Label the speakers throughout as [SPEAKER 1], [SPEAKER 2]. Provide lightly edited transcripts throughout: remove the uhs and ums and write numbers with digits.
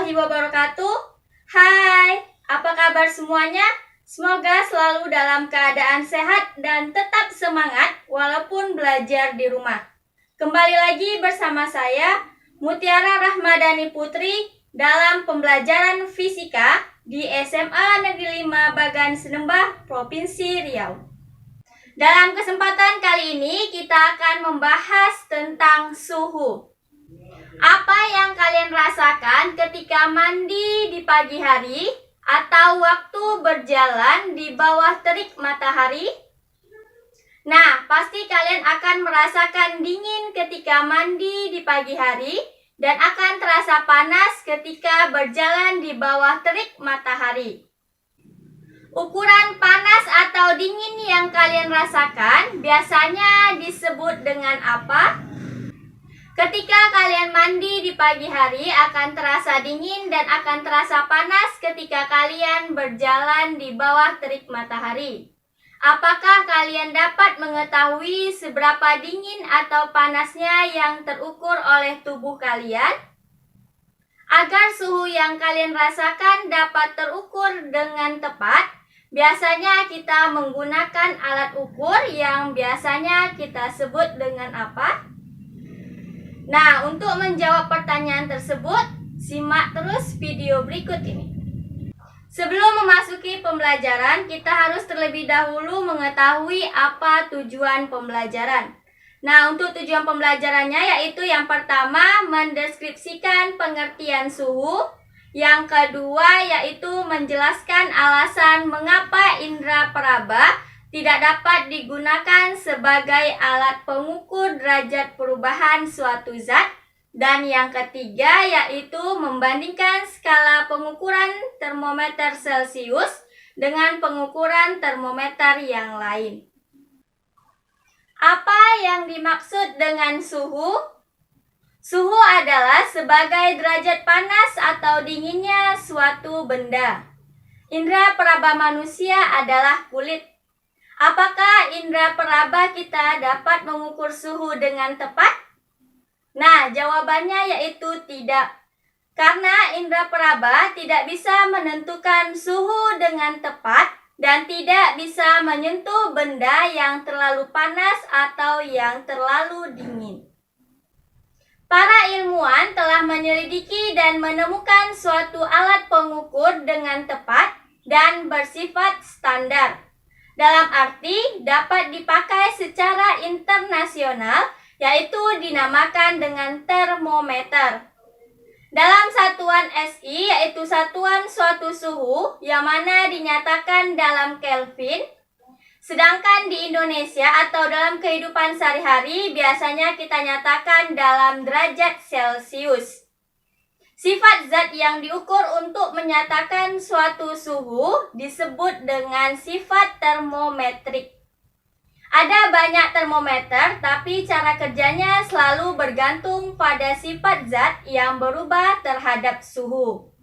[SPEAKER 1] warahmatullahi wabarakatuh. Hai, apa kabar semuanya? Semoga selalu dalam keadaan sehat dan tetap semangat walaupun belajar di rumah. Kembali lagi bersama saya, Mutiara Rahmadani Putri, dalam pembelajaran fisika di SMA Negeri 5 Bagan Senembah, Provinsi Riau. Dalam kesempatan kali ini kita akan membahas tentang suhu. Apa yang kalian rasakan ketika mandi di pagi hari atau waktu berjalan di bawah terik matahari? Nah, pasti kalian akan merasakan dingin ketika mandi di pagi hari dan akan terasa panas ketika berjalan di bawah terik matahari. Ukuran panas atau dingin yang kalian rasakan biasanya disebut dengan apa? Ketika kalian mandi di pagi hari akan terasa dingin dan akan terasa panas ketika kalian berjalan di bawah terik matahari. Apakah kalian dapat mengetahui seberapa dingin atau panasnya yang terukur oleh tubuh kalian? Agar suhu yang kalian rasakan dapat terukur dengan tepat, biasanya kita menggunakan alat ukur yang biasanya kita sebut dengan apa? Nah, untuk menjawab pertanyaan tersebut, simak terus video berikut ini. Sebelum memasuki pembelajaran, kita harus terlebih dahulu mengetahui apa tujuan pembelajaran. Nah, untuk tujuan pembelajarannya yaitu yang pertama, mendeskripsikan pengertian suhu. Yang kedua, yaitu menjelaskan alasan mengapa indera peraba tidak dapat digunakan sebagai alat pengukur derajat perubahan suatu zat. Dan yang ketiga yaitu membandingkan skala pengukuran termometer Celcius dengan pengukuran termometer yang lain. Apa yang dimaksud dengan suhu? Suhu adalah sebagai derajat panas atau dinginnya suatu benda. Indera peraba manusia adalah kulit. Apakah indera peraba kita dapat mengukur suhu dengan tepat? Nah, jawabannya yaitu tidak. Karena indera peraba tidak bisa menentukan suhu dengan tepat dan tidak bisa menyentuh benda yang terlalu panas atau yang terlalu dingin. Para ilmuwan telah menyelidiki dan menemukan suatu alat pengukur dengan tepat dan bersifat standar. Dalam arti dapat dipakai secara internasional, yaitu dinamakan dengan termometer. Dalam satuan SI, yaitu satuan suatu suhu, yang mana dinyatakan dalam Kelvin. Sedangkan di Indonesia atau dalam kehidupan sehari-hari, biasanya kita nyatakan dalam derajat Celcius. Sifat zat yang diukur untuk menyatakan suatu suhu disebut dengan sifat termometrik. Ada banyak termometer, tapi cara kerjanya selalu bergantung pada sifat zat yang berubah terhadap suhu.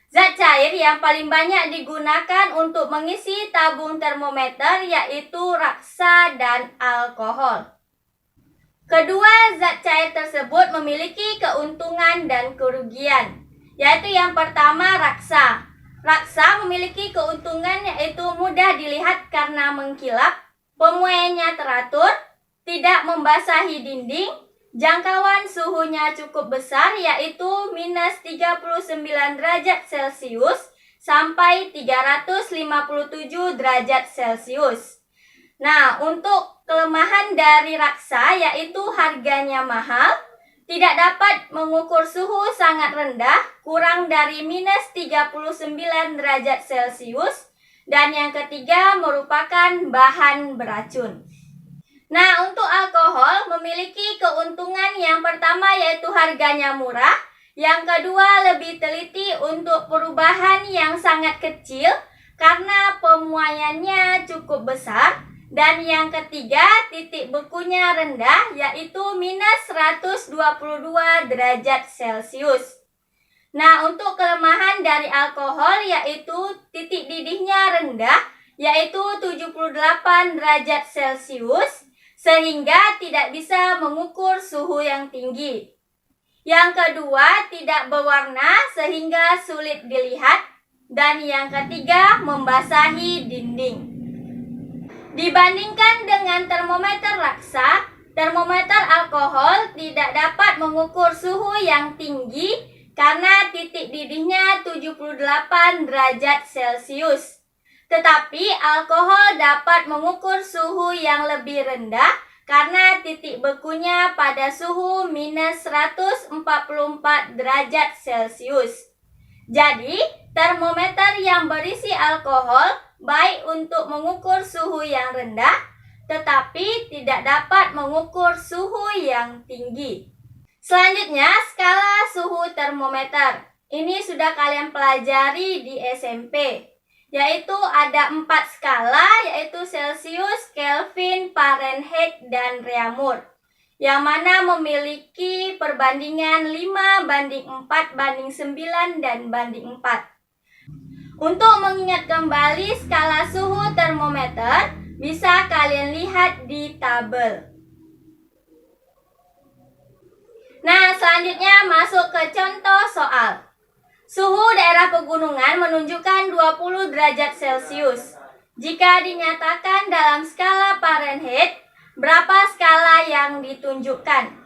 [SPEAKER 1] Zat cair yang paling banyak digunakan untuk mengisi tabung termometer yaitu raksa dan alkohol. Kedua zat cair tersebut memiliki keuntungan dan kerugian, yaitu yang pertama raksa. Raksa memiliki keuntungan yaitu mudah dilihat karena mengkilap, pemuaiannya teratur, tidak membasahi dinding, jangkauan suhunya cukup besar yaitu minus 39 derajat Celcius sampai 357 derajat Celcius. Nah, untuk kelemahan dari raksa yaitu harganya mahal, tidak dapat mengukur suhu sangat rendah, kurang dari minus 39 derajat Celcius, dan yang ketiga merupakan bahan beracun. Nah, untuk alkohol memiliki keuntungan yang pertama yaitu harganya murah, yang kedua lebih teliti untuk perubahan yang sangat kecil karena pemuaiannya cukup besar, dan yang ketiga titik bekunya rendah yaitu minus 122 derajat Celcius. Nah, untuk kelemahan dari alkohol yaitu titik didihnya rendah yaitu 78 derajat Celcius sehingga tidak bisa mengukur suhu yang tinggi. Yang kedua, tidak berwarna sehingga sulit dilihat. Dan yang ketiga, membasahi dinding. Dibandingkan dengan termometer raksa, termometer alkohol tidak dapat mengukur suhu yang tinggi karena titik didihnya 78 derajat Celcius. Tetapi alkohol dapat mengukur suhu yang lebih rendah karena titik bekunya pada suhu minus 144 derajat Celcius. Jadi, termometer yang berisi alkohol baik untuk mengukur suhu yang rendah, tetapi tidak dapat mengukur suhu yang tinggi. Selanjutnya, skala suhu termometer. Ini sudah kalian pelajari di SMP. Yaitu ada 4 skala, yaitu Celcius, Kelvin, Fahrenheit, dan Reaumur. Yang mana memiliki perbandingan 5:4:9 dan banding 4. Untuk mengingat kembali skala suhu termometer, bisa kalian lihat di tabel. Nah, selanjutnya masuk ke contoh soal. Suhu daerah pegunungan menunjukkan 20 derajat Celcius. Jika dinyatakan dalam skala Fahrenheit, berapa skala yang ditunjukkan?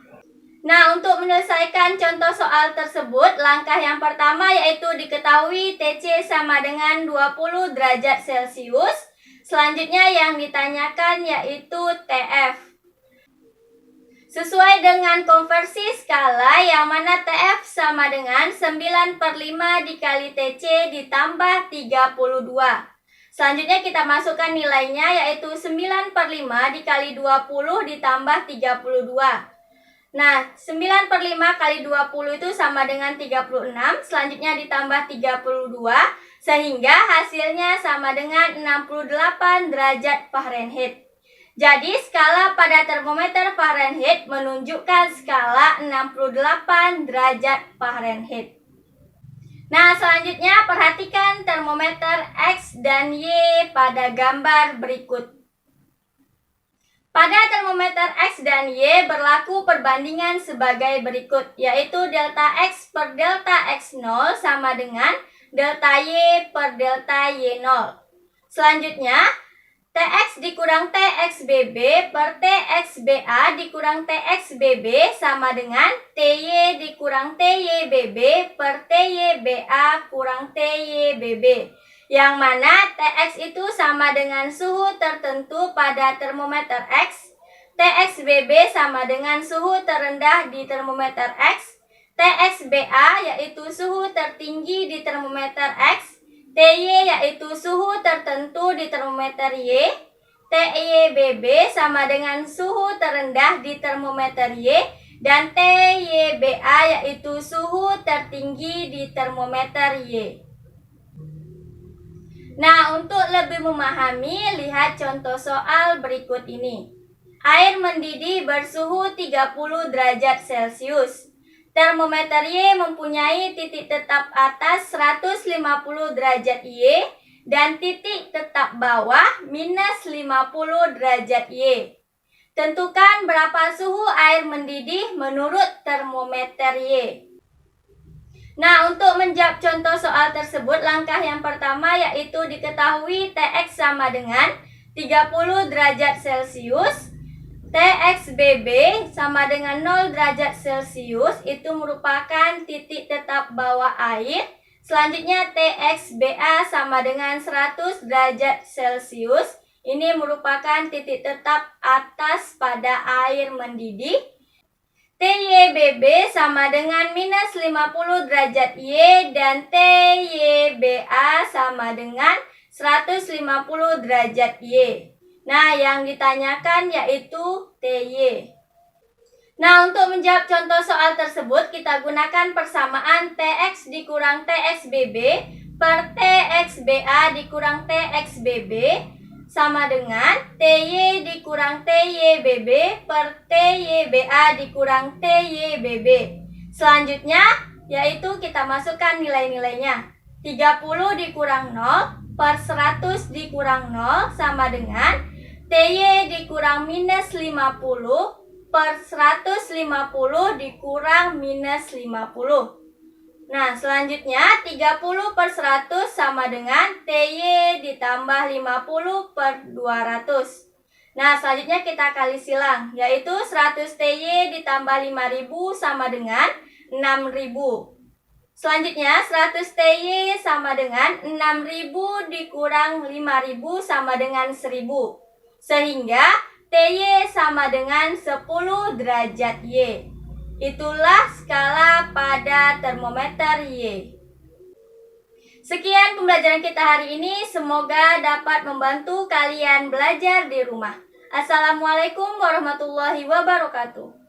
[SPEAKER 1] Nah, untuk menyelesaikan contoh soal tersebut, langkah yang pertama yaitu diketahui TC sama dengan 20 derajat Celcius. Selanjutnya yang ditanyakan yaitu TF. Sesuai dengan konversi skala yang mana TF sama dengan 9/5 dikali TC ditambah 32. Selanjutnya kita masukkan nilainya yaitu 9/5 dikali 20 ditambah 32. Nah, 9/5 kali 20 itu sama dengan 36, selanjutnya ditambah 32, sehingga hasilnya sama dengan 68 derajat Fahrenheit. Jadi, skala pada termometer Fahrenheit menunjukkan skala 68 derajat Fahrenheit. Nah, selanjutnya perhatikan termometer X dan Y pada gambar berikut. Pada termometer X dan Y berlaku perbandingan sebagai berikut, yaitu delta X per delta X0 sama dengan delta Y per delta Y0. Selanjutnya, TX dikurang TXBB per TXBA dikurang TXBB sama dengan TY dikurang TYBB per TYBA kurang TYBB. Yang mana TX itu sama dengan suhu tertentu pada termometer X, TXBB sama dengan suhu terendah di termometer X, TXBA yaitu suhu tertinggi di termometer X, TY yaitu suhu tertentu di termometer Y, TYBB sama dengan suhu terendah di termometer Y, dan TYBA yaitu suhu tertinggi di termometer Y. Nah, untuk lebih memahami, lihat contoh soal berikut ini. Air mendidih bersuhu 30 derajat Celcius. Termometer Y mempunyai titik tetap atas 150 derajat Y dan titik tetap bawah minus 50 derajat Y. Tentukan berapa suhu air mendidih menurut termometer Y. Nah, untuk menjawab contoh soal tersebut, langkah yang pertama yaitu diketahui TX sama dengan 30 derajat Celcius. TXBB sama dengan 0 derajat Celcius, itu merupakan titik tetap bawah air. Selanjutnya TXBA sama dengan 100 derajat Celcius, ini merupakan titik tetap atas pada air mendidih. TYBB sama dengan minus 50 derajat Y dan TYBA sama dengan 150 derajat Y. Nah, yang ditanyakan yaitu TY. Nah, untuk menjawab contoh soal tersebut, kita gunakan persamaan TX dikurang TXBB per TXBA dikurang TXBB sama dengan TY dikurang TYBB per TYBA dikurang TYBB. Selanjutnya, yaitu kita masukkan nilai-nilainya. 30 dikurang 0 per 100 dikurang 0 sama dengan TY dikurang minus 50 per 150 dikurang minus 50. Nah, selanjutnya 30 per 100 sama dengan TY ditambah 50 per 200. Nah, selanjutnya kita kali silang, yaitu 100 TY ditambah 5000 sama dengan 6000. Selanjutnya 100 TY sama dengan 6000 dikurang 5000 sama dengan 1000. Sehingga TY sama dengan 10 derajat Y. Itulah skala pada termometer Y. Sekian pembelajaran kita hari ini, semoga dapat membantu kalian belajar di rumah. Assalamualaikum warahmatullahi wabarakatuh.